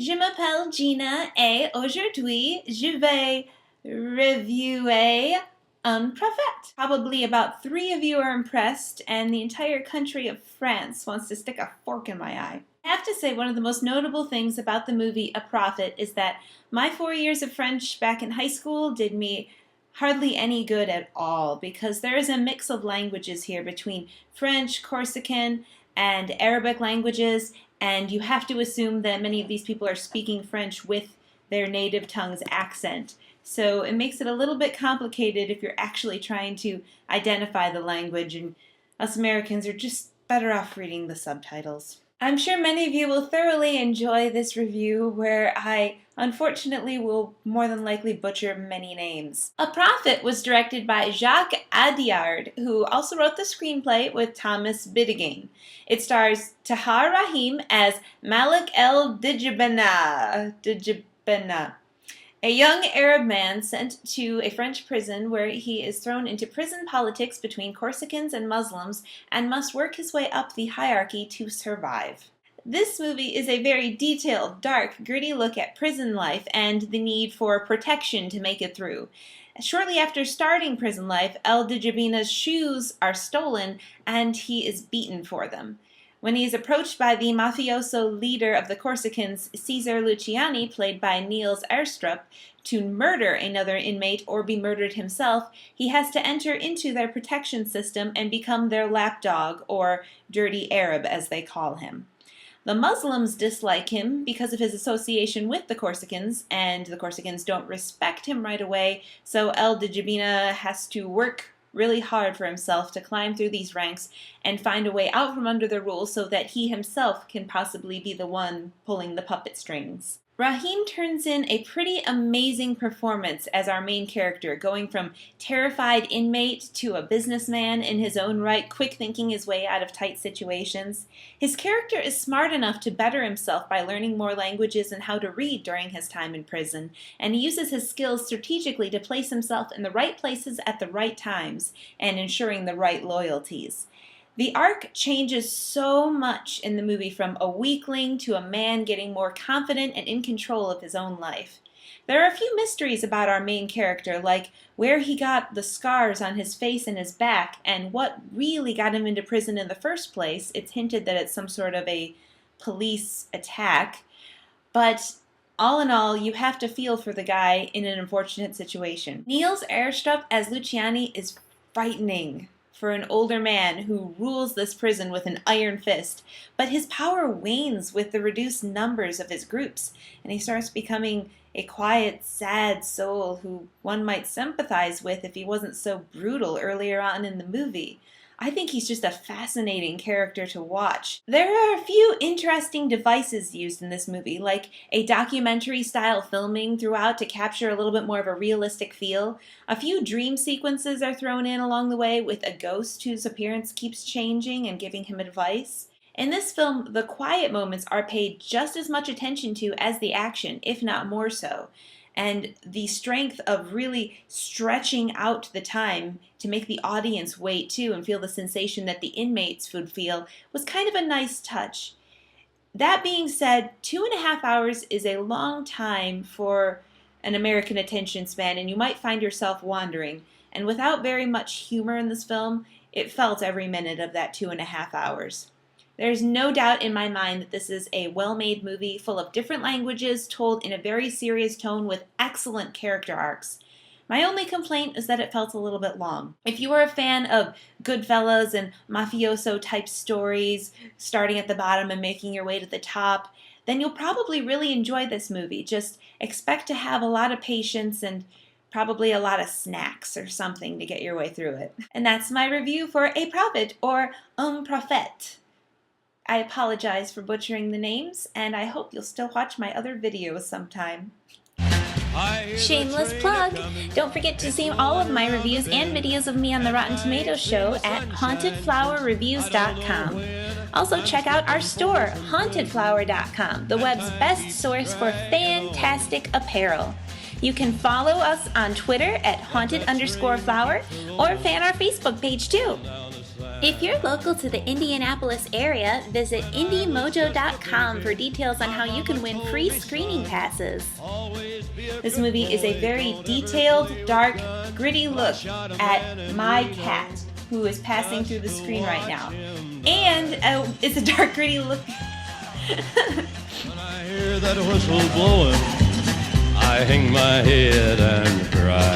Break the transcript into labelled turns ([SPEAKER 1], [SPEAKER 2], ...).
[SPEAKER 1] Je m'appelle Gina et aujourd'hui je vais reviewer un Prophete. Probably about 3 of you are impressed and the entire country of France wants to stick a fork in my eye. I have to say one of the most notable things about the movie A Prophet is that my 4 years of French back in high school did me hardly any good at all because there is a mix of languages here between French, Corsican, and Arabic languages, and you have to assume that many of these people are speaking French with their native tongue's accent. So it makes it a little bit complicated if you're actually trying to identify the language, and us Americans are just better off reading the subtitles. I'm sure many of you will thoroughly enjoy this review where I unfortunately will more than likely butcher many names. A Prophet was directed by Jacques Audiard, who also wrote the screenplay with Thomas Bidegain. It stars Tahar Rahim as Malik El Djebena, a young Arab man sent to a French prison where he is thrown into prison politics between Corsicans and Muslims and must work his way up the hierarchy to survive. This movie is a very detailed, dark, gritty look at prison life and the need for protection to make it through. Shortly after starting prison life, El Djebena's shoes are stolen and he is beaten for them. When he is approached by the mafioso leader of the Corsicans, Cesar Luciani, played by Niels Erstrup, to murder another inmate or be murdered himself, he has to enter into their protection system and become their lapdog, or dirty Arab as they call him. The Muslims dislike him because of his association with the Corsicans, and the Corsicans don't respect him right away, so El Djebena has to work really hard for himself to climb through these ranks and find a way out from under the rules so that he himself can possibly be the one pulling the puppet strings. Rahim turns in a pretty amazing performance as our main character, going from terrified inmate to a businessman in his own right, quick thinking his way out of tight situations. His character is smart enough to better himself by learning more languages and how to read during his time in prison, and he uses his skills strategically to place himself in the right places at the right times and ensuring the right loyalties. The arc changes so much in the movie, from a weakling to a man getting more confident and in control of his own life. There are a few mysteries about our main character, like where he got the scars on his face and his back, and what really got him into prison in the first place. It's hinted that it's some sort of a police attack, but all in all, you have to feel for the guy in an unfortunate situation. Niels Erstrup as Luciani is frightening for an older man who rules this prison with an iron fist, but his power wanes with the reduced numbers of his groups, and he starts becoming a quiet, sad soul who one might sympathize with if he wasn't so brutal earlier on in the movie. I think he's just a fascinating character to watch. There are a few interesting devices used in this movie, like a documentary-style filming throughout to capture a little bit more of a realistic feel. A few dream sequences are thrown in along the way with a ghost whose appearance keeps changing and giving him advice. In this film, the quiet moments are paid just as much attention to as the action, if not more so. And the strength of really stretching out the time to make the audience wait too and feel the sensation that the inmates would feel was kind of a nice touch. That being said, 2.5 hours is a long time for an American attention span, and you might find yourself wandering. And without very much humor in this film, it felt every minute of that 2.5 hours. There's no doubt in my mind that this is a well-made movie full of different languages told in a very serious tone with excellent character arcs. My only complaint is that it felt a little bit long. If you are a fan of Goodfellas and mafioso-type stories, starting at the bottom and making your way to the top, then you'll probably really enjoy this movie. Just expect to have a lot of patience and probably a lot of snacks or something to get your way through it. And that's my review for A Prophet, or Un Prophete. I apologize for butchering the names, and I hope you'll still watch my other videos sometime. Shameless plug! Don't forget to see all of my reviews and videos of me on the Rotten Tomatoes show at hauntedflowerreviews.com. Also check out our store, hauntedflower.com, the web's best source for fantastic apparel. You can follow us on Twitter at haunted_flower or fan our Facebook page too. If you're local to the Indianapolis area, visit IndieMojo.com for details on how you can win free screening passes. This movie is a very detailed, dark, gritty look at my cat, who is passing through the screen right now. And it's a dark, gritty look.
[SPEAKER 2] When I hear that whistle blowing, I hang my head and cry.